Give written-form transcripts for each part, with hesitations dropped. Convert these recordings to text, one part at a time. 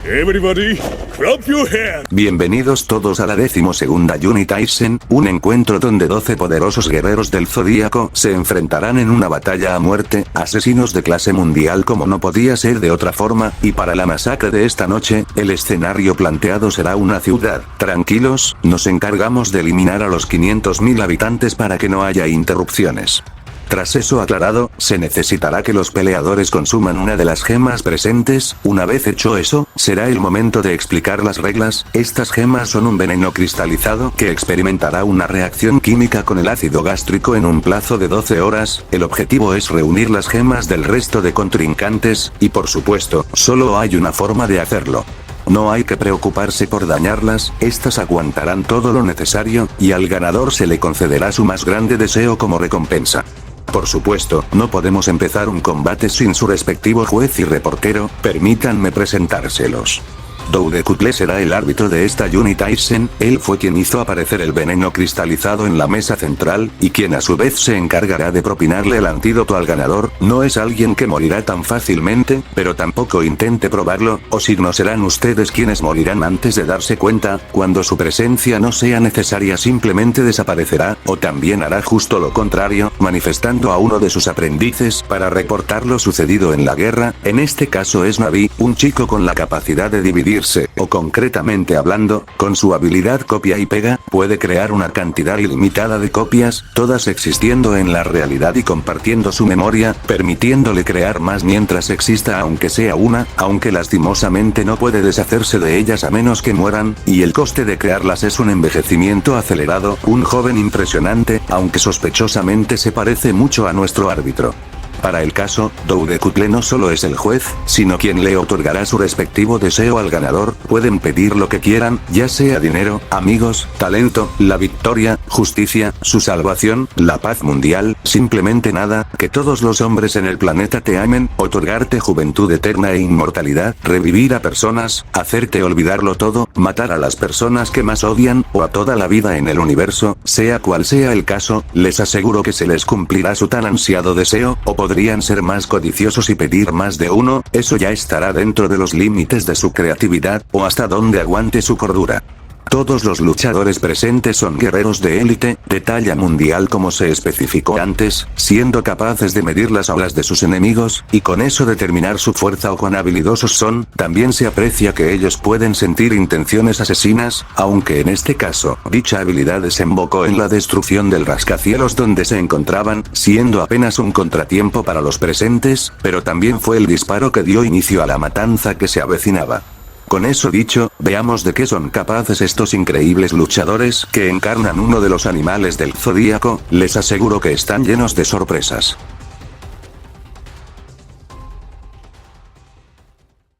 Everybody, clap your hands. Bienvenidos todos a la 12ª Juni Taisen, un encuentro donde 12 poderosos guerreros del Zodíaco se enfrentarán en una batalla a muerte, asesinos de clase mundial como no podía ser de otra forma, y para la masacre de esta noche, el escenario planteado será una ciudad. Tranquilos, nos encargamos de eliminar a los 500.000 habitantes para que no haya interrupciones. Tras eso aclarado, se necesitará que los peleadores consuman una de las gemas presentes. Una vez hecho eso, será el momento de explicar las reglas. Estas gemas son un veneno cristalizado que experimentará una reacción química con el ácido gástrico en un plazo de 12 horas. El objetivo es reunir las gemas del resto de contrincantes, y por supuesto, solo hay una forma de hacerlo. No hay que preocuparse por dañarlas, estas aguantarán todo lo necesario, y al ganador se le concederá su más grande deseo como recompensa. Por supuesto, no podemos empezar un combate sin su respectivo juez y reportero, permítanme presentárselos. Doudekutle será el árbitro de esta Juni Taisen, él fue quien hizo aparecer el veneno cristalizado en la mesa central, y quien a su vez se encargará de propinarle el antídoto al ganador. No es alguien que morirá tan fácilmente, pero tampoco intente probarlo, o si no serán ustedes quienes morirán antes de darse cuenta. Cuando su presencia no sea necesaria simplemente desaparecerá, o también hará justo lo contrario, manifestando a uno de sus aprendices para reportar lo sucedido en la guerra. En este caso es Navi, un chico con la capacidad de dividir o concretamente hablando, con su habilidad copia y pega, puede crear una cantidad ilimitada de copias, todas existiendo en la realidad y compartiendo su memoria, permitiéndole crear más mientras exista aunque sea una, aunque lastimosamente no puede deshacerse de ellas a menos que mueran, y el coste de crearlas es un envejecimiento acelerado, un joven impresionante, aunque sospechosamente se parece mucho a nuestro árbitro. Para el caso, Doudekutle no solo es el juez, sino quien le otorgará su respectivo deseo al ganador. Pueden pedir lo que quieran, ya sea dinero, amigos, talento, la victoria, justicia, su salvación, la paz mundial, simplemente nada, que todos los hombres en el planeta te amen, otorgarte juventud eterna e inmortalidad, revivir a personas, hacerte olvidarlo todo, matar a las personas que más odian, o a toda la vida en el universo, sea cual sea el caso, les aseguro que se les cumplirá su tan ansiado deseo, o podrían ser más codiciosos y pedir más de uno, eso ya estará dentro de los límites de su creatividad, o hasta donde aguante su cordura. Todos los luchadores presentes son guerreros de élite, de talla mundial como se especificó antes, siendo capaces de medir las auras de sus enemigos, y con eso determinar su fuerza o cuán habilidosos son. También se aprecia que ellos pueden sentir intenciones asesinas, aunque en este caso, dicha habilidad desembocó en la destrucción del rascacielos donde se encontraban, siendo apenas un contratiempo para los presentes, pero también fue el disparo que dio inicio a la matanza que se avecinaba. Con eso dicho, veamos de qué son capaces estos increíbles luchadores que encarnan uno de los animales del Zodíaco. Les aseguro que están llenos de sorpresas.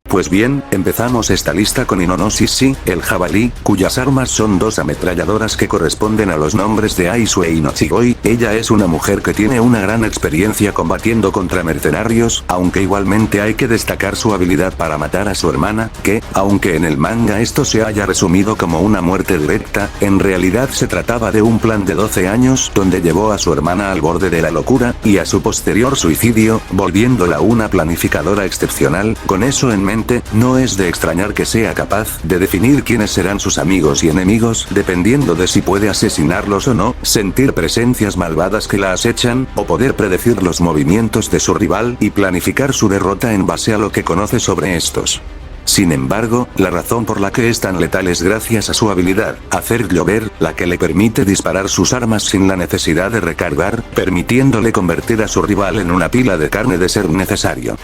Pues bien, empezamos esta lista con Inonoshisi, el jabalí, cuyas armas son dos ametralladoras que corresponden a los nombres de Aisu e Inochigoi. Ella es una mujer que tiene una gran experiencia combatiendo contra mercenarios, aunque igualmente hay que destacar su habilidad para matar a su hermana, que, aunque en el manga esto se haya resumido como una muerte directa, en realidad se trataba de un plan de 12 años donde llevó a su hermana al borde de la locura, y a su posterior suicidio, volviéndola una planificadora excepcional. Con eso en mente, no es de extrañar que sea capaz de definir quiénes serán sus amigos y enemigos, dependiendo de si puede asesinarlos o no, sentir presencias malvadas que la acechan, o poder predecir los movimientos de su rival y planificar su derrota en base a lo que conoce sobre estos. Sin embargo, la razón por la que es tan letal es gracias a su habilidad, hacer llover, la que le permite disparar sus armas sin la necesidad de recargar, permitiéndole convertir a su rival en una pila de carne de ser necesario.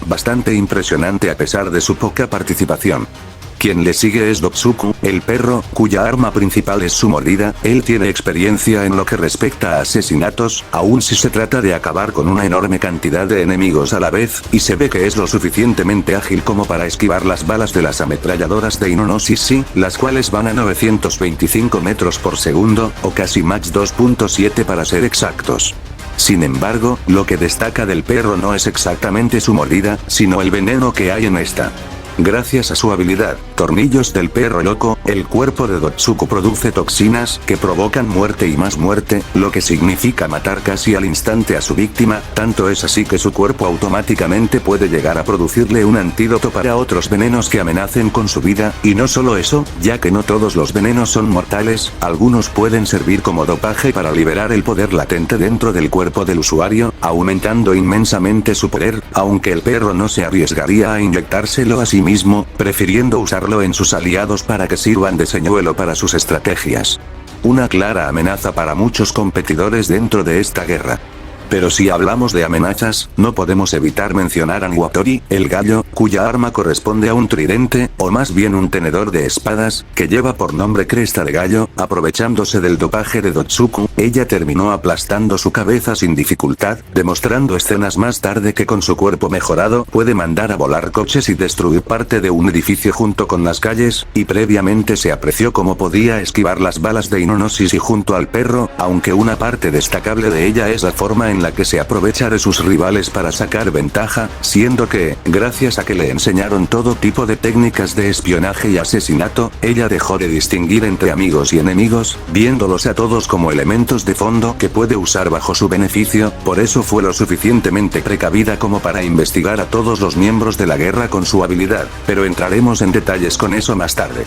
Bastante impresionante a pesar de su poca participación. Quien le sigue es Dotsuku, el perro, cuya arma principal es su mordida. Él tiene experiencia en lo que respecta a asesinatos, aun si se trata de acabar con una enorme cantidad de enemigos a la vez, y se ve que es lo suficientemente ágil como para esquivar las balas de las ametralladoras de Inonoshisi, las cuales van a 925 metros por segundo, o casi Mach 2.7 para ser exactos. Sin embargo, lo que destaca del perro no es exactamente su mordida, sino el veneno que hay en esta. Gracias a su habilidad, Tornillos del Perro Loco, el cuerpo de Dotsuko produce toxinas que provocan muerte y más muerte, lo que significa matar casi al instante a su víctima, tanto es así que su cuerpo automáticamente puede llegar a producirle un antídoto para otros venenos que amenacen con su vida, y no solo eso, ya que no todos los venenos son mortales, algunos pueden servir como dopaje para liberar el poder latente dentro del cuerpo del usuario, aumentando inmensamente su poder, aunque el perro no se arriesgaría a inyectárselo a sí mismo, prefiriendo usarlo en sus aliados para que sirvan de señuelo para sus estrategias. Una clara amenaza para muchos competidores dentro de esta guerra. Pero si hablamos de amenazas, no podemos evitar mencionar a Niwatori, el gallo, cuya arma corresponde a un tridente, o más bien un tenedor de espadas, que lleva por nombre Cresta de Gallo. Aprovechándose del dopaje de Dotsuko, ella terminó aplastando su cabeza sin dificultad, demostrando escenas más tarde que con su cuerpo mejorado puede mandar a volar coches y destruir parte de un edificio junto con las calles, y previamente se apreció cómo podía esquivar las balas de Inonosis y junto al perro, aunque una parte destacable de ella es la forma en la que se aprovecha de sus rivales para sacar ventaja, siendo que, gracias a que le enseñaron todo tipo de técnicas de espionaje y asesinato, ella dejó de distinguir entre amigos y enemigos, viéndolos a todos como elementos de fondo que puede usar bajo su beneficio. Por eso fue lo suficientemente precavida como para investigar a todos los miembros de la guerra con su habilidad, pero entraremos en detalles con eso más tarde.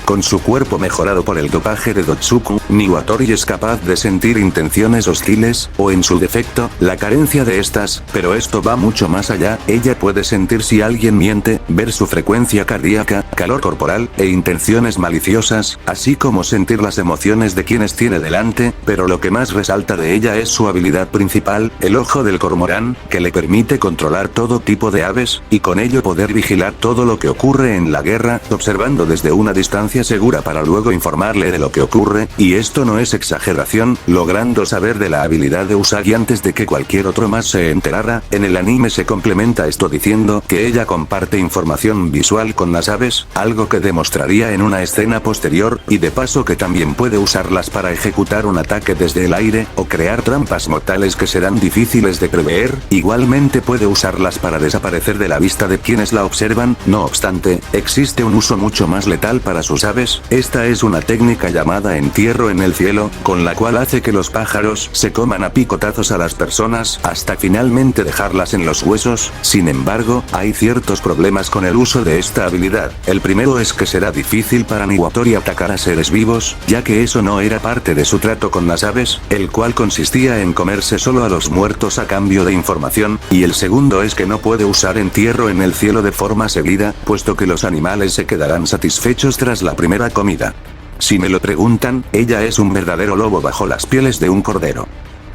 Con su cuerpo mejorado por el dopaje de Dotsuko, Niwatori es capaz de sentir intenciones hostiles, o en su defecto, la carencia de estas, pero esto va mucho más allá. Ella puede sentir si alguien miente, ver su frecuencia cardíaca, calor corporal, e intenciones maliciosas, así como sentir las emociones de quienes tiene delante, pero lo que más resalta de ella es su habilidad principal, el ojo del cormorán, que le permite controlar todo tipo de aves, y con ello poder vigilar todo lo que ocurre en la guerra, observando desde una distancia segura para luego informarle de lo que ocurre, y esto no es exageración, logrando saber de la habilidad de Usagi antes de que cualquier otro más se enterara. En el anime se complementa esto diciendo que ella comparte información visual con las aves, algo que demostraría en una escena posterior, y de paso que también puede usarlas para ejecutar un ataque desde el aire, o crear trampas mortales que serán difíciles de prever. Igualmente puede usarlas para desaparecer de la vista de quienes la observan. No obstante, existe un uso mucho más letal para sus aves. Esta es una técnica llamada entierro en el cielo, con la cual hace que los pájaros se coman a picotazos a las personas hasta finalmente dejarlas en los huesos. Sin embargo, hay ciertos problemas con el uso de esta habilidad. El primero es que será difícil para Niwatori atacar a seres vivos, ya que eso no era parte de su trato con las aves, el cual consistía en comerse solo a los muertos a cambio de información, y el segundo es que no puede usar entierro en el cielo de forma seguida, puesto que los animales se quedarán satisfechos tras la primera comida. Si me lo preguntan, ella es un verdadero lobo bajo las pieles de un cordero.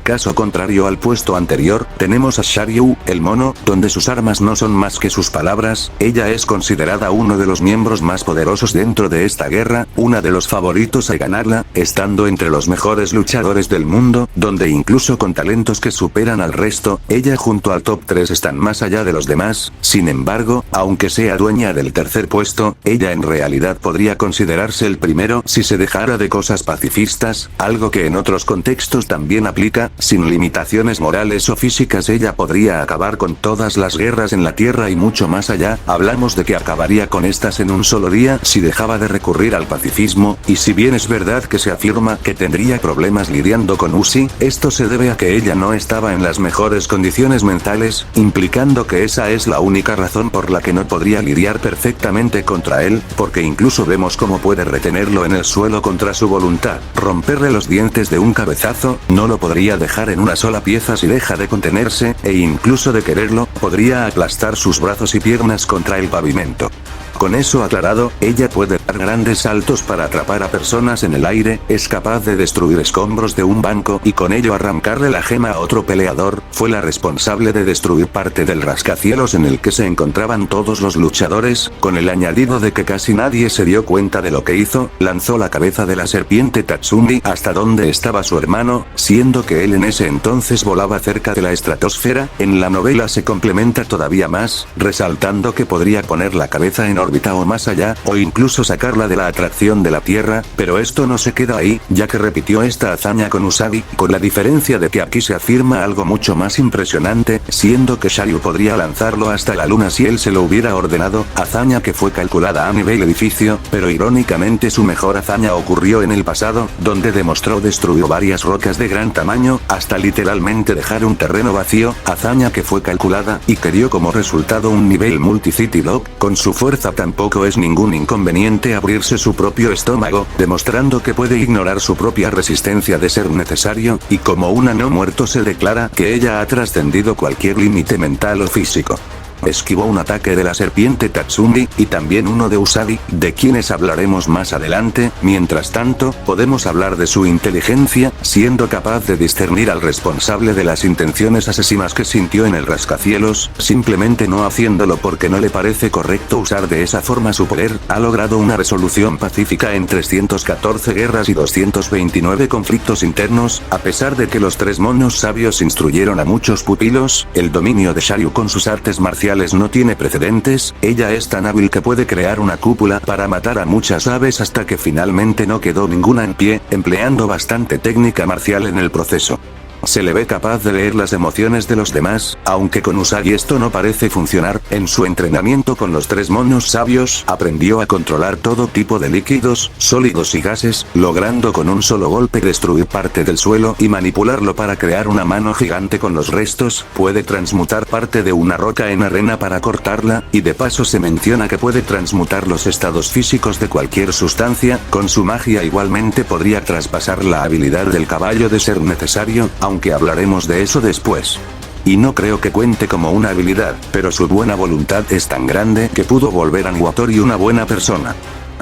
Caso contrario al puesto anterior, tenemos a Sharyu, el mono, donde sus armas no son más que sus palabras. Ella es considerada uno de los miembros más poderosos dentro de esta guerra, una de los favoritos a ganarla, estando entre los mejores luchadores del mundo, donde incluso con talentos que superan al resto, ella junto al top 3 están más allá de los demás. Sin embargo, aunque sea dueña del tercer puesto, ella en realidad podría considerarse el primero si se dejara de cosas pacifistas, algo que en otros contextos también aplica. Sin limitaciones morales o físicas ella podría acabar con todas las guerras en la Tierra y mucho más allá. Hablamos de que acabaría con estas en un solo día si dejaba de recurrir al pacifismo, y si bien es verdad que se afirma que tendría problemas lidiando con Uzi, esto se debe a que ella no estaba en las mejores condiciones mentales, implicando que esa es la única razón por la que no podría lidiar perfectamente contra él, porque incluso vemos cómo puede retenerlo en el suelo contra su voluntad. Romperle los dientes de un cabezazo, no lo podría dejar en una sola pieza si deja de contenerse, e incluso de quererlo, podría aplastar sus brazos y piernas contra el pavimento. Con eso aclarado, ella puede dar grandes saltos para atrapar a personas en el aire, es capaz de destruir escombros de un banco y con ello arrancarle la gema a otro peleador. Fue la responsable de destruir parte del rascacielos en el que se encontraban todos los luchadores, con el añadido de que casi nadie se dio cuenta de lo que hizo. Lanzó la cabeza de la serpiente Tatsumi hasta donde estaba su hermano, siendo que él en ese entonces volaba cerca de la estratosfera. En la novela se complementa todavía más, resaltando que podría poner la cabeza en órbita o más allá, o incluso sacarla de la atracción de la Tierra, pero esto no se queda ahí, ya que repitió esta hazaña con Usagi, con la diferencia de que aquí se afirma algo mucho más impresionante, siendo que Shiryu podría lanzarlo hasta la luna si él se lo hubiera ordenado, hazaña que fue calculada a nivel edificio, pero irónicamente su mejor hazaña ocurrió en el pasado, donde demostró destruir varias rocas de gran tamaño, hasta literalmente dejar un terreno vacío, hazaña que fue calculada, y que dio como resultado un nivel Multi-City Block, con su fuerza tampoco es ningún inconveniente abrirse su propio estómago, demostrando que puede ignorar su propia resistencia de ser necesario, y como una no muerto se declara que ella ha trascendido cualquier límite mental o físico. Esquivó un ataque de la serpiente Tatsumi, y también uno de Usagi, de quienes hablaremos más adelante. Mientras tanto, podemos hablar de su inteligencia, siendo capaz de discernir al responsable de las intenciones asesinas que sintió en el rascacielos, simplemente no haciéndolo porque no le parece correcto usar de esa forma su poder. Ha logrado una resolución pacífica en 314 guerras y 229 conflictos internos, a pesar de que los tres monos sabios instruyeron a muchos pupilos. El dominio de Shiryu con sus artes marciales no tiene precedentes, ella es tan hábil que puede crear una cúpula para matar a muchas aves hasta que finalmente no quedó ninguna en pie, empleando bastante técnica marcial en el proceso. Se le ve capaz de leer las emociones de los demás, aunque con Usagi esto no parece funcionar. En su entrenamiento con los tres monos sabios, aprendió a controlar todo tipo de líquidos, sólidos y gases, logrando con un solo golpe destruir parte del suelo y manipularlo para crear una mano gigante con los restos. Puede transmutar parte de una roca en arena para cortarla, y de paso se menciona que puede transmutar los estados físicos de cualquier sustancia. Con su magia igualmente podría traspasar la habilidad del caballo de ser necesario, aunque hablaremos de eso después. Y no creo que cuente como una habilidad, pero su buena voluntad es tan grande que pudo volver a Niwatori una buena persona.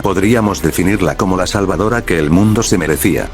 Podríamos definirla como la salvadora que el mundo se merecía.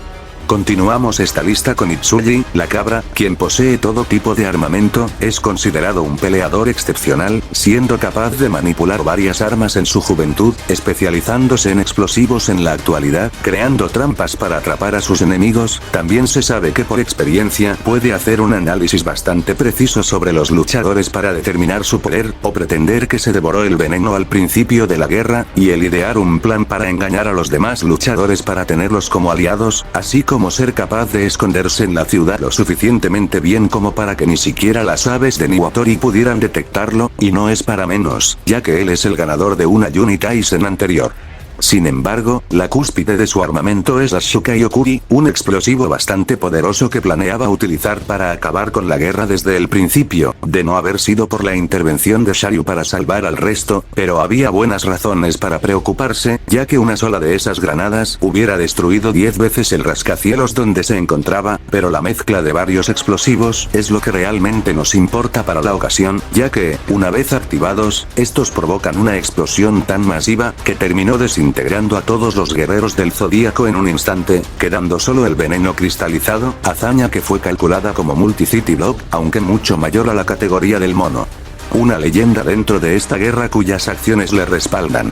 Continuamos esta lista con Itsuji, la cabra, quien posee todo tipo de armamento, es considerado un peleador excepcional, siendo capaz de manipular varias armas en su juventud, especializándose en explosivos en la actualidad, creando trampas para atrapar a sus enemigos. También se sabe que por experiencia puede hacer un análisis bastante preciso sobre los luchadores para determinar su poder, o pretender que se devoró el veneno al principio de la guerra, y el idear un plan para engañar a los demás luchadores para tenerlos como aliados, así como ser capaz de esconderse en la ciudad lo suficientemente bien como para que ni siquiera las aves de Niwatori pudieran detectarlo, y no es para menos, ya que él es el ganador de una Unitaisen anterior. Sin embargo, la cúspide de su armamento es la Shukai Okuri, un explosivo bastante poderoso que planeaba utilizar para acabar con la guerra desde el principio, de no haber sido por la intervención de Shiryu para salvar al resto, pero había buenas razones para preocuparse, ya que una sola de esas granadas hubiera destruido 10 veces el rascacielos donde se encontraba, pero la mezcla de varios explosivos es lo que realmente nos importa para la ocasión, ya que, una vez activados, estos provocan una explosión tan masiva que terminó desintegrando a todos los guerreros del Zodíaco en un instante, quedando solo el veneno cristalizado, hazaña que fue calculada como Multi-City Block, aunque mucho mayor a la categoría del mono. Una leyenda dentro de esta guerra cuyas acciones le respaldan.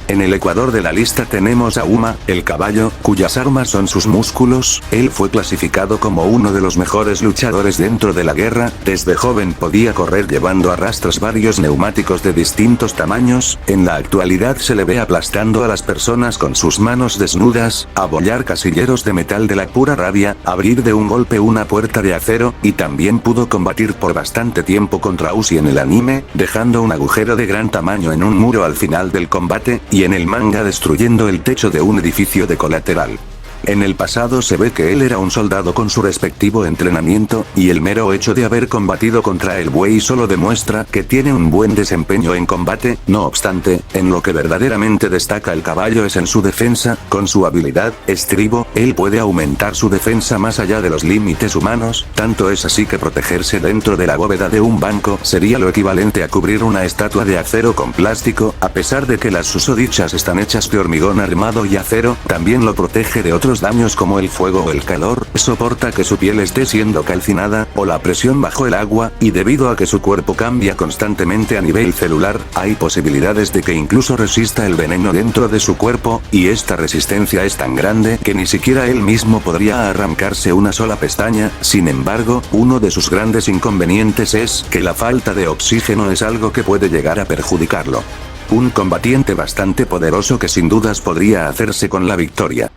En el ecuador de la lista tenemos a Uma, el caballo, cuyas armas son sus músculos. Él fue clasificado como uno de los mejores luchadores dentro de la guerra. Desde joven podía correr llevando a rastras varios neumáticos de distintos tamaños. En la actualidad se le ve aplastando a las personas con sus manos desnudas, abollar casilleros de metal de la pura rabia, abrir de un golpe una puerta de acero, y también pudo combatir por bastante tiempo contra Uzi en el anime, dejando un agujero de gran tamaño en un muro al final del combate, y en el manga destruyendo el techo de un edificio de Colateral. En el pasado se ve que él era un soldado con su respectivo entrenamiento, y el mero hecho de haber combatido contra el buey solo demuestra que tiene un buen desempeño en combate. No obstante, en lo que verdaderamente destaca el caballo es en su defensa. Con su habilidad, estribo, él puede aumentar su defensa más allá de los límites humanos, tanto es así que protegerse dentro de la bóveda de un banco sería lo equivalente a cubrir una estatua de acero con plástico. A pesar de que las susodichas están hechas de hormigón armado y acero, también lo protege de otros daños como el fuego o el calor, soporta que su piel esté siendo calcinada, o la presión bajo el agua, y debido a que su cuerpo cambia constantemente a nivel celular, hay posibilidades de que incluso resista el veneno dentro de su cuerpo, y esta resistencia es tan grande que ni siquiera él mismo podría arrancarse una sola pestaña. Sin embargo, uno de sus grandes inconvenientes es que la falta de oxígeno es algo que puede llegar a perjudicarlo. un combatiente bastante poderoso que sin dudas podría hacerse con la victoria.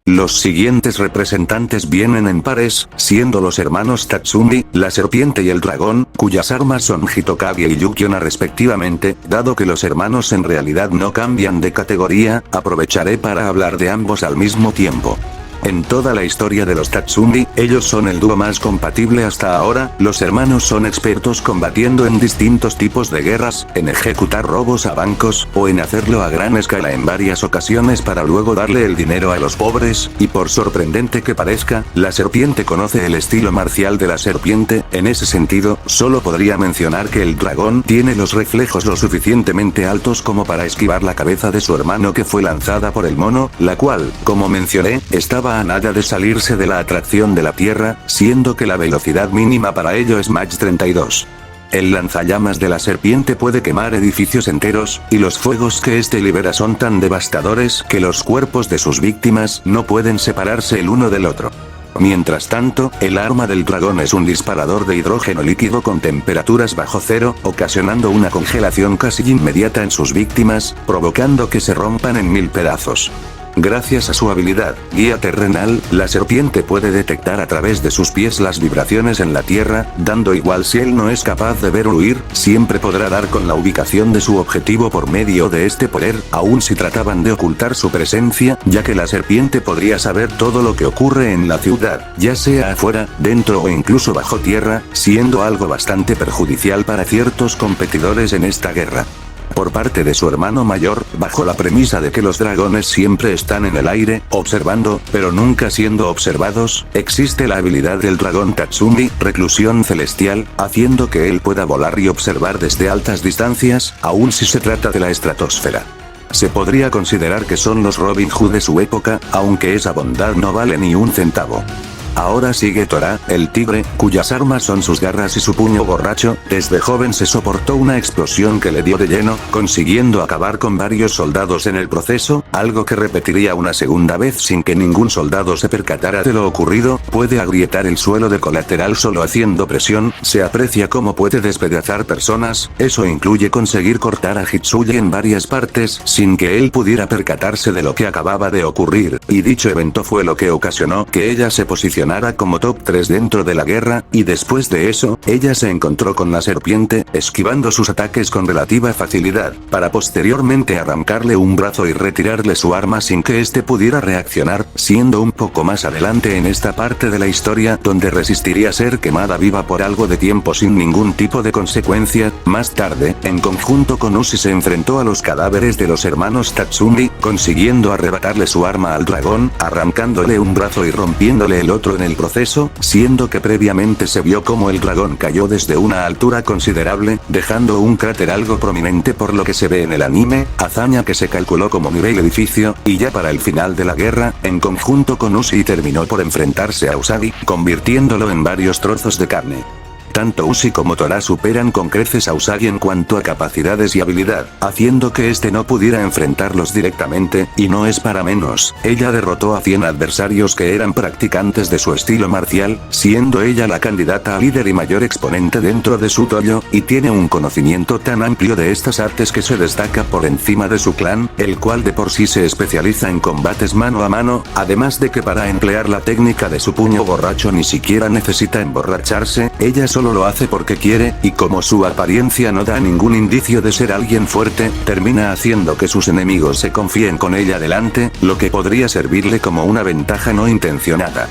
Los siguientes representantes vienen en pares, siendo los hermanos Tatsumi, la serpiente y el dragón, cuyas armas son Hitokage y Yukiona respectivamente. Dado que los hermanos en realidad no cambian de categoría, aprovecharé para hablar de ambos al mismo tiempo. En toda la historia de los Tatsumi, ellos son el dúo más compatible hasta ahora. Los hermanos son expertos combatiendo en distintos tipos de guerras, en ejecutar robos a bancos, o en hacerlo a gran escala en varias ocasiones para luego darle el dinero a los pobres, y por sorprendente que parezca, la serpiente conoce el estilo marcial de la serpiente. En ese sentido, solo podría mencionar que el dragón tiene los reflejos lo suficientemente altos como para esquivar la cabeza de su hermano que fue lanzada por el mono, la cual, como mencioné, estaba a nada de salirse de la atracción de la Tierra, siendo que la velocidad mínima para ello es Mach 32. El lanzallamas de la serpiente puede quemar edificios enteros, y los fuegos que este libera son tan devastadores que los cuerpos de sus víctimas no pueden separarse el uno del otro. Mientras tanto, el arma del dragón es un disparador de hidrógeno líquido con temperaturas bajo cero, ocasionando una congelación casi inmediata en sus víctimas, provocando que se rompan en 1000 pedazos. Gracias a su habilidad, guía terrenal, la serpiente puede detectar a través de sus pies las vibraciones en la tierra, dando igual si él no es capaz de ver o huir, siempre podrá dar con la ubicación de su objetivo por medio de este poder, aun si trataban de ocultar su presencia, ya que la serpiente podría saber todo lo que ocurre en la ciudad, ya sea afuera, dentro o incluso bajo tierra, siendo algo bastante perjudicial para ciertos competidores en esta guerra. Por parte de su hermano mayor, bajo la premisa de que los dragones siempre están en el aire, observando, pero nunca siendo observados, existe la habilidad del dragón Tatsumi, reclusión celestial, haciendo que él pueda volar y observar desde altas distancias, aun si se trata de la estratosfera. Se podría considerar que son los Robin Hood de su época, aunque esa bondad no vale ni un centavo. Ahora sigue Tora, el tigre, cuyas armas son sus garras y su puño borracho. Desde joven se soportó una explosión que le dio de lleno, consiguiendo acabar con varios soldados en el proceso, algo que repetiría una segunda vez sin que ningún soldado se percatara de lo ocurrido. Puede agrietar el suelo de colateral solo haciendo presión, se aprecia cómo puede despedazar personas, eso incluye conseguir cortar a Hitsuya en varias partes sin que él pudiera percatarse de lo que acababa de ocurrir, y dicho evento fue lo que ocasionó que ella se posicionara como top 3 dentro de la guerra, y después de eso, ella se encontró con la serpiente, esquivando sus ataques con relativa facilidad, para posteriormente arrancarle un brazo y retirarle su arma sin que éste pudiera reaccionar, siendo un poco más adelante en esta parte de la historia donde resistiría ser quemada viva por algo de tiempo sin ningún tipo de consecuencia. Más tarde, en conjunto con Ushi se enfrentó a los cadáveres de los hermanos Tatsumi, consiguiendo arrebatarle su arma al dragón, arrancándole un brazo y rompiéndole el otro en el proceso, siendo que previamente se vio como el dragón cayó desde una altura considerable, dejando un cráter algo prominente por lo que se ve en el anime, hazaña que se calculó como nivel edificio, y ya para el final de la guerra, en conjunto con Ushi terminó por enfrentarse a Usagi, convirtiéndolo en varios trozos de carne. Tanto Ushi como Tora superan con creces a Usagi en cuanto a capacidades y habilidad, haciendo que este no pudiera enfrentarlos directamente, y no es para menos, ella derrotó a 100 adversarios que eran practicantes de su estilo marcial, siendo ella la candidata a líder y mayor exponente dentro de su dojo, y tiene un conocimiento tan amplio de estas artes que se destaca por encima de su clan, el cual de por sí se especializa en combates mano a mano, además de que para emplear la técnica de su puño borracho ni siquiera necesita emborracharse, ella solo lo hace porque quiere, y como su apariencia no da ningún indicio de ser alguien fuerte, termina haciendo que sus enemigos se confíen con ella delante, lo que podría servirle como una ventaja no intencionada.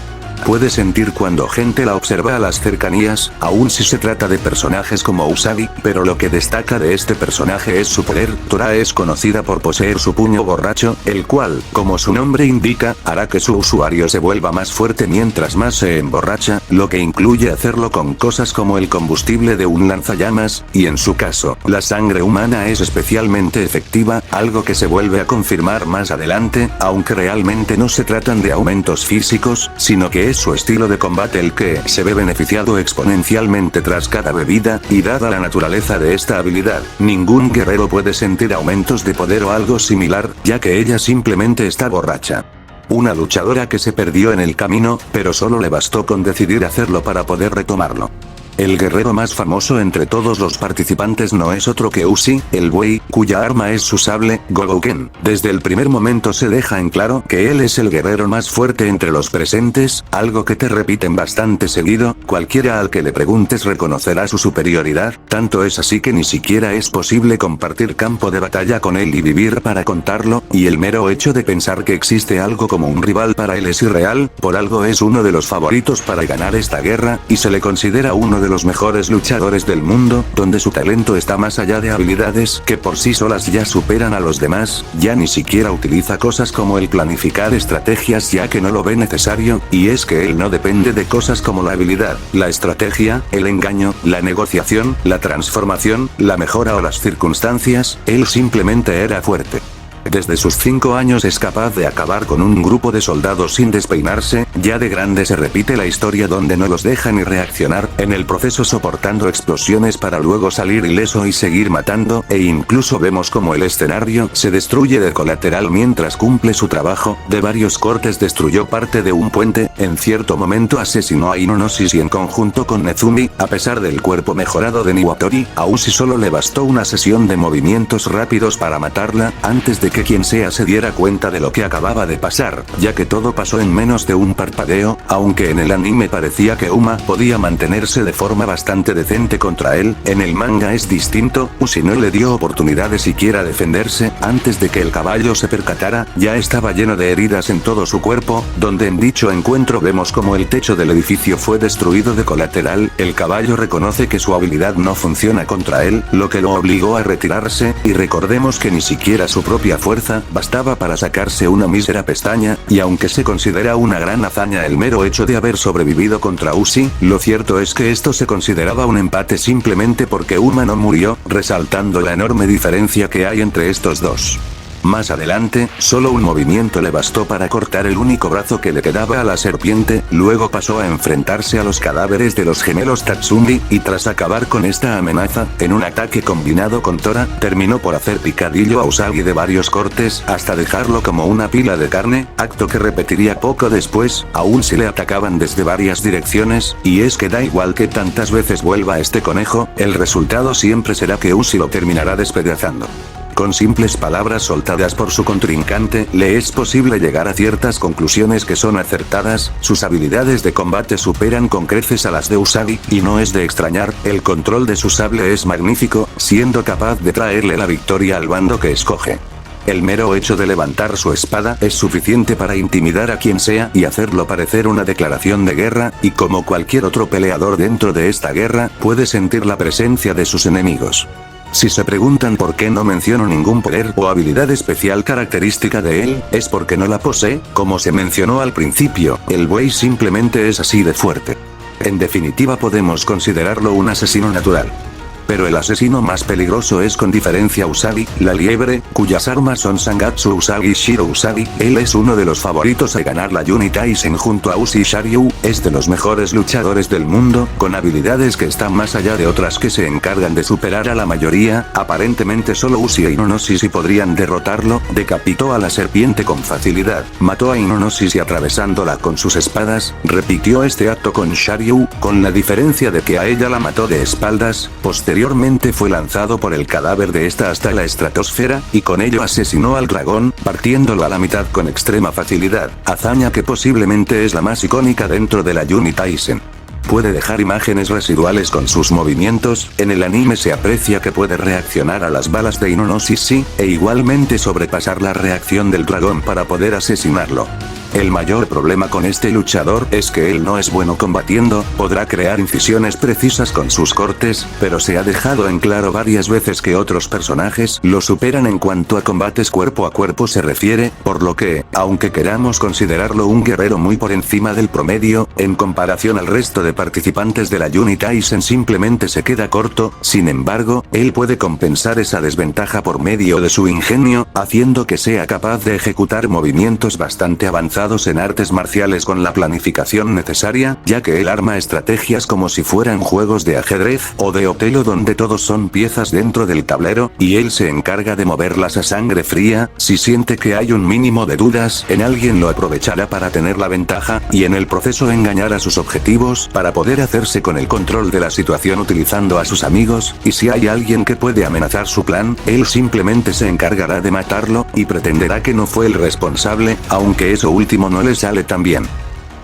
Puede sentir cuando gente la observa a las cercanías, aun si se trata de personajes como Usagi, pero lo que destaca de este personaje es su poder. Tora es conocida por poseer su puño borracho, el cual, como su nombre indica, hará que su usuario se vuelva más fuerte mientras más se emborracha, lo que incluye hacerlo con cosas como el combustible de un lanzallamas, y en su caso, la sangre humana es especialmente efectiva, algo que se vuelve a confirmar más adelante, aunque realmente no se tratan de aumentos físicos, sino que es su estilo de combate el que se ve beneficiado exponencialmente tras cada bebida, y dada la naturaleza de esta habilidad, ningún guerrero puede sentir aumentos de poder o algo similar, ya que ella simplemente está borracha. Una luchadora que se perdió en el camino, pero solo le bastó con decidir hacerlo para poder retomarlo. El guerrero más famoso entre todos los participantes no es otro que Uzi, el buey, cuya arma es su sable, Gogouken. Desde el primer momento se deja en claro que él es el guerrero más fuerte entre los presentes, algo que te repiten bastante seguido, cualquiera al que le preguntes reconocerá su superioridad, tanto es así que ni siquiera es posible compartir campo de batalla con él y vivir para contarlo, y el mero hecho de pensar que existe algo como un rival para él es irreal, por algo es uno de los favoritos para ganar esta guerra, y se le considera uno de los mejores luchadores del mundo, donde su talento está más allá de habilidades que por sí solas ya superan a los demás, ya ni siquiera utiliza cosas como el planificar estrategias ya que no lo ve necesario, y es que él no depende de cosas como la habilidad, la estrategia, el engaño, la negociación, la transformación, la mejora o las circunstancias, él simplemente era fuerte. Desde sus 5 años es capaz de acabar con un grupo de soldados sin despeinarse, ya de grande se repite la historia donde no los deja ni reaccionar, en el proceso soportando explosiones para luego salir ileso y seguir matando, e incluso vemos como el escenario se destruye de colateral mientras cumple su trabajo, de varios cortes destruyó parte de un puente, en cierto momento asesinó a Inonosis y en conjunto con Nezumi, a pesar del cuerpo mejorado de Niwatori, a Uzi solo le bastó una sesión de movimientos rápidos para matarla, antes de que quien sea se diera cuenta de lo que acababa de pasar, ya que todo pasó en menos de un parpadeo, aunque en el anime parecía que Uma podía mantenerse de forma bastante decente contra él, en el manga es distinto, Uzi no le dio oportunidad de siquiera defenderse, antes de que el caballo se percatara, ya estaba lleno de heridas en todo su cuerpo, donde en dicho encuentro vemos como el techo del edificio fue destruido de colateral, el caballo reconoce que su habilidad no funciona contra él, lo que lo obligó a retirarse, y recordemos que ni siquiera su propia fuerza bastaba para sacarse una mísera pestaña, y aunque se considera una gran hazaña el mero hecho de haber sobrevivido contra Uzi, lo cierto es que esto se consideraba un empate simplemente porque Uma no murió, resaltando la enorme diferencia que hay entre estos dos. Más adelante, solo un movimiento le bastó para cortar el único brazo que le quedaba a la serpiente, luego pasó a enfrentarse a los cadáveres de los gemelos Tatsumi, y tras acabar con esta amenaza, en un ataque combinado con Tora, terminó por hacer picadillo a Usagi de varios cortes, hasta dejarlo como una pila de carne, acto que repetiría poco después, aún si le atacaban desde varias direcciones, y es que da igual que tantas veces vuelva este conejo, el resultado siempre será que Uzi lo terminará despedazando. Con simples palabras soltadas por su contrincante, le es posible llegar a ciertas conclusiones que son acertadas, sus habilidades de combate superan con creces a las de Usagi, y no es de extrañar, el control de su sable es magnífico, siendo capaz de traerle la victoria al bando que escoge. El mero hecho de levantar su espada es suficiente para intimidar a quien sea y hacerlo parecer una declaración de guerra, y como cualquier otro peleador dentro de esta guerra, puede sentir la presencia de sus enemigos. Si se preguntan por qué no menciono ningún poder o habilidad especial característica de él, es porque no la posee, como se mencionó al principio, el buey simplemente es así de fuerte. En definitiva podemos considerarlo un asesino natural. Pero el asesino más peligroso es con diferencia Usagi, la liebre, cuyas armas son Sangatsu Usagi y Shiro Usagi, él es uno de los favoritos a ganar la Juni Taisen junto a Uzi y Shiryu, es de los mejores luchadores del mundo, con habilidades que están más allá de otras que se encargan de superar a la mayoría, aparentemente solo Uzi e Inonosis podrían derrotarlo, decapitó a la serpiente con facilidad, mató a Inonosis y atravesándola con sus espadas, repitió este acto con Shiryu, con la diferencia de que a ella la mató de espaldas, posteriormente fue lanzado por el cadáver de esta hasta la estratosfera, y con ello asesinó al dragón, partiéndolo a la mitad con extrema facilidad, hazaña que posiblemente es la más icónica dentro de la Juni Taisen. Puede dejar imágenes residuales con sus movimientos, en el anime se aprecia que puede reaccionar a las balas de Inonosis e igualmente sobrepasar la reacción del dragón para poder asesinarlo. El mayor problema con este luchador es que él no es bueno combatiendo, podrá crear incisiones precisas con sus cortes, pero se ha dejado en claro varias veces que otros personajes lo superan en cuanto a combates cuerpo a cuerpo se refiere, por lo que, aunque queramos considerarlo un guerrero muy por encima del promedio, en comparación al resto de participantes de la Juni Taisen simplemente se queda corto, sin embargo, él puede compensar esa desventaja por medio de su ingenio, haciendo que sea capaz de ejecutar movimientos bastante avanzados avanzados en artes marciales con la planificación necesaria, ya que él arma estrategias como si fueran juegos de ajedrez o de Otelo donde todos son piezas dentro del tablero, y él se encarga de moverlas a sangre fría. Si siente que hay un mínimo de dudas en alguien, lo aprovechará para tener la ventaja, y en el proceso engañar a sus objetivos para poder hacerse con el control de la situación utilizando a sus amigos, y si hay alguien que puede amenazar su plan, él simplemente se encargará de matarlo, y pretenderá que no fue el responsable, aunque eso último no le sale tan bien.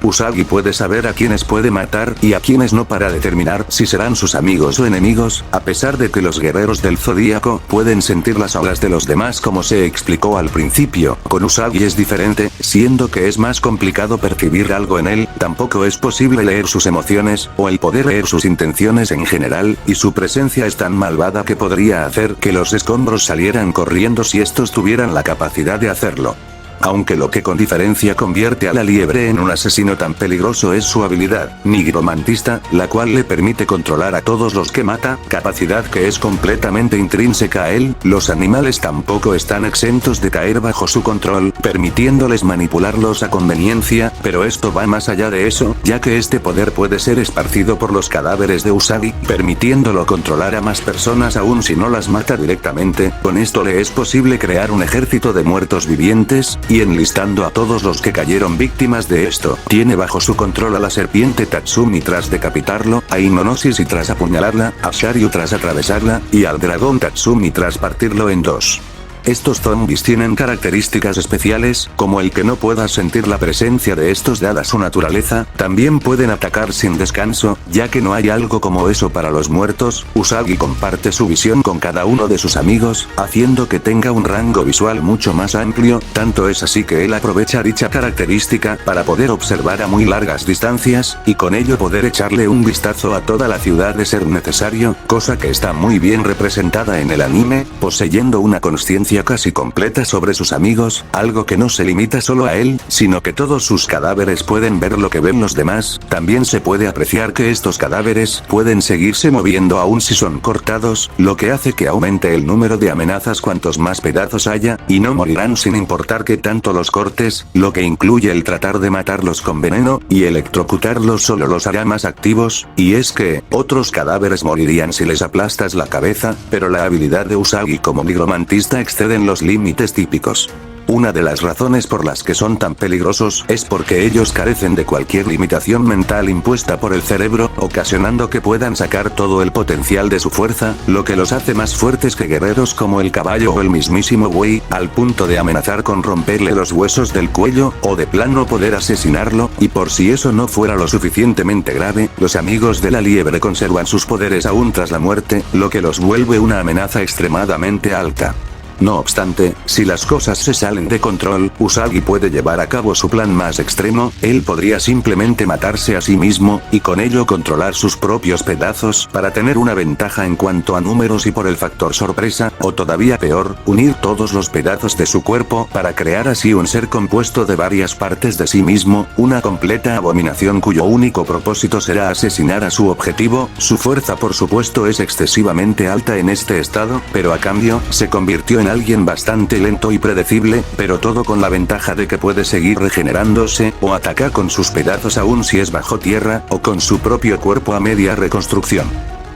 Usagi puede saber a quienes puede matar y a quienes no para determinar si serán sus amigos o enemigos, a pesar de que los guerreros del Zodíaco pueden sentir las auras de los demás como se explicó al principio. Con Usagi es diferente, siendo que es más complicado percibir algo en él, tampoco es posible leer sus emociones, o el poder leer sus intenciones en general, y su presencia es tan malvada que podría hacer que los escombros salieran corriendo si estos tuvieran la capacidad de hacerlo. Aunque lo que con diferencia convierte a la liebre en un asesino tan peligroso es su habilidad nigromantista, la cual le permite controlar a todos los que mata, capacidad que es completamente intrínseca a él. Los animales tampoco están exentos de caer bajo su control, permitiéndoles manipularlos a conveniencia, pero esto va más allá de eso, ya que este poder puede ser esparcido por los cadáveres de Usagi, permitiéndolo controlar a más personas aún si no las mata directamente. Con esto le es posible crear un ejército de muertos vivientes, y enlistando a todos los que cayeron víctimas de esto. Tiene bajo su control a la serpiente Tatsumi tras decapitarlo, a Inonosis y tras apuñalarla, a Sharyu tras atravesarla, y al dragón Tatsumi tras partirlo en dos. Estos zombies tienen características especiales, como el que no pueda sentir la presencia de estos dada su naturaleza. También pueden atacar sin descanso, ya que no hay algo como eso para los muertos. Usagi comparte su visión con cada uno de sus amigos, haciendo que tenga un rango visual mucho más amplio, tanto es así que él aprovecha dicha característica para poder observar a muy largas distancias, y con ello poder echarle un vistazo a toda la ciudad de ser necesario, cosa que está muy bien representada en el anime, poseyendo una consciencia casi completa sobre sus amigos, algo que no se limita solo a él, sino que todos sus cadáveres pueden ver lo que ven los demás. También se puede apreciar que estos cadáveres pueden seguirse moviendo aún si son cortados, lo que hace que aumente el número de amenazas cuantos más pedazos haya, y no morirán sin importar que tanto los cortes, lo que incluye el tratar de matarlos con veneno, y electrocutarlos solo los hará más activos, y es que, otros cadáveres morirían si les aplastas la cabeza, pero la habilidad de Usagi como nigromantista exceden los límites típicos. Una de las razones por las que son tan peligrosos es porque ellos carecen de cualquier limitación mental impuesta por el cerebro, ocasionando que puedan sacar todo el potencial de su fuerza, lo que los hace más fuertes que guerreros como el caballo o el mismísimo Wei, al punto de amenazar con romperle los huesos del cuello, o de plano poder asesinarlo. Y por si eso no fuera lo suficientemente grave, los amigos de la liebre conservan sus poderes aún tras la muerte, lo que los vuelve una amenaza extremadamente alta. No obstante, si las cosas se salen de control, Usagi puede llevar a cabo su plan más extremo. Él podría simplemente matarse a sí mismo, y con ello controlar sus propios pedazos para tener una ventaja en cuanto a números y por el factor sorpresa, o todavía peor, unir todos los pedazos de su cuerpo para crear así un ser compuesto de varias partes de sí mismo, una completa abominación cuyo único propósito será asesinar a su objetivo. Su fuerza por supuesto es excesivamente alta en este estado, pero a cambio, se convirtió en alguien bastante lento y predecible, pero todo con la ventaja de que puede seguir regenerándose, o atacar con sus pedazos aún si es bajo tierra, o con su propio cuerpo a media reconstrucción.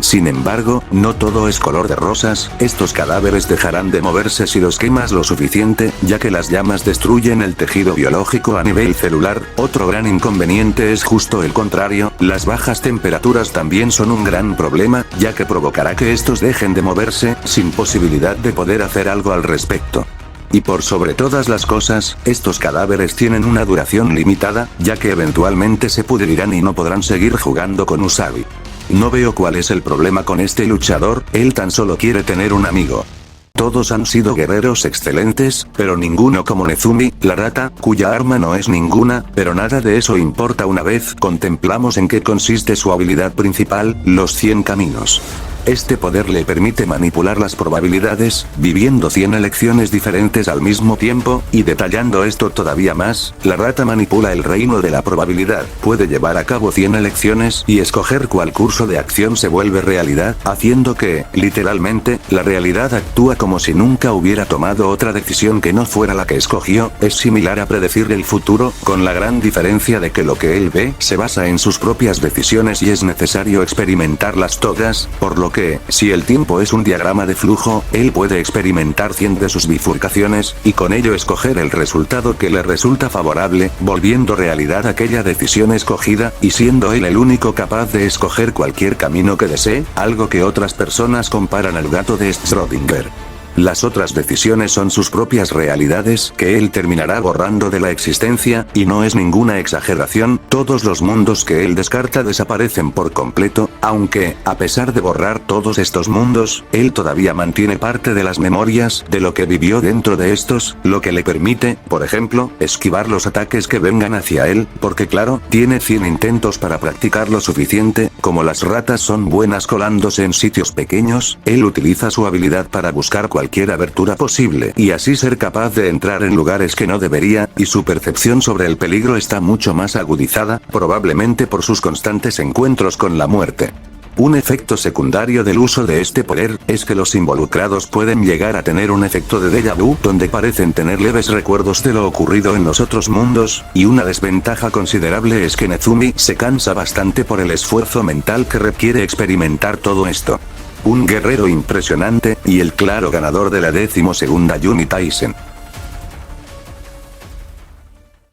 Sin embargo, no todo es color de rosas. Estos cadáveres dejarán de moverse si los quemas lo suficiente, ya que las llamas destruyen el tejido biológico a nivel celular. Otro gran inconveniente es justo el contrario, las bajas temperaturas también son un gran problema, ya que provocará que estos dejen de moverse, sin posibilidad de poder hacer algo al respecto. Y por sobre todas las cosas, estos cadáveres tienen una duración limitada, ya que eventualmente se pudrirán y no podrán seguir jugando con Usagi. No veo cuál es el problema con este luchador, él tan solo quiere tener un amigo. Todos han sido guerreros excelentes, pero ninguno como Nezumi, la rata, cuya arma no es ninguna, pero nada de eso importa una vez contemplamos en qué consiste su habilidad principal, los 100 caminos. Este poder le permite manipular las probabilidades, viviendo 100 elecciones diferentes al mismo tiempo, y detallando esto todavía más, la rata manipula el reino de la probabilidad, puede llevar a cabo 100 elecciones y escoger cuál curso de acción se vuelve realidad, haciendo que, literalmente, la realidad actúa como si nunca hubiera tomado otra decisión que no fuera la que escogió. Es similar a predecir el futuro, con la gran diferencia de que lo que él ve se basa en sus propias decisiones y es necesario experimentarlas todas, por lo que, si el tiempo es un diagrama de flujo, él puede experimentar 100 de sus bifurcaciones, y con ello escoger el resultado que le resulta favorable, volviendo realidad aquella decisión escogida, y siendo él el único capaz de escoger cualquier camino que desee, algo que otras personas comparan al gato de Schrödinger. Las otras decisiones son sus propias realidades que él terminará borrando de la existencia, y no es ninguna exageración, todos los mundos que él descarta desaparecen por completo, aunque, a pesar de borrar todos estos mundos, él todavía mantiene parte de las memorias de lo que vivió dentro de estos, lo que le permite, por ejemplo, esquivar los ataques que vengan hacia él, porque claro, tiene 100 intentos para practicar lo suficiente, como las ratas son buenas colándose en sitios pequeños, él utiliza su habilidad para buscar cualquier abertura posible y así ser capaz de entrar en lugares que no debería, y su percepción sobre el peligro está mucho más agudizada, probablemente por sus constantes encuentros con la muerte. Un efecto secundario del uso de este poder, es que los involucrados pueden llegar a tener un efecto de déjà vu, donde parecen tener leves recuerdos de lo ocurrido en los otros mundos, y una desventaja considerable es que Nezumi se cansa bastante por el esfuerzo mental que requiere experimentar todo esto. Un guerrero impresionante, y el claro ganador de la 12ª Juni Taisen.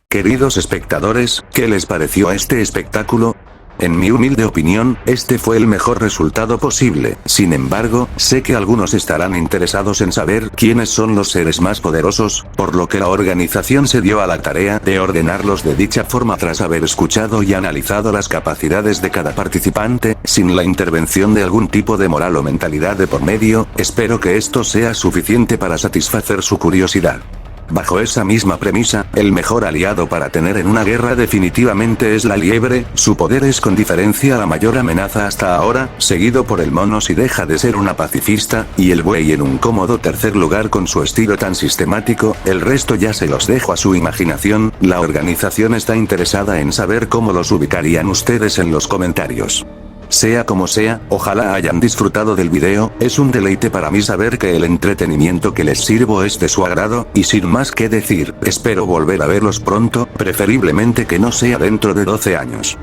Queridos espectadores, ¿qué les pareció este espectáculo? En mi humilde opinión, este fue el mejor resultado posible. Sin embargo, sé que algunos estarán interesados en saber quiénes son los seres más poderosos, por lo que la organización se dio a la tarea de ordenarlos de dicha forma tras haber escuchado y analizado las capacidades de cada participante, sin la intervención de algún tipo de moral o mentalidad de por medio. Espero que esto sea suficiente para satisfacer su curiosidad. Bajo esa misma premisa, el mejor aliado para tener en una guerra definitivamente es la liebre, su poder es con diferencia la mayor amenaza hasta ahora, seguido por el mono si deja de ser una pacifista, y el buey en un cómodo tercer lugar con su estilo tan sistemático. El resto ya se los dejo a su imaginación. La organización está interesada en saber cómo los ubicarían ustedes en los comentarios. Sea como sea, ojalá hayan disfrutado del video, es un deleite para mí saber que el entretenimiento que les sirvo es de su agrado, y sin más que decir, espero volver a verlos pronto, preferiblemente que no sea dentro de 12 años.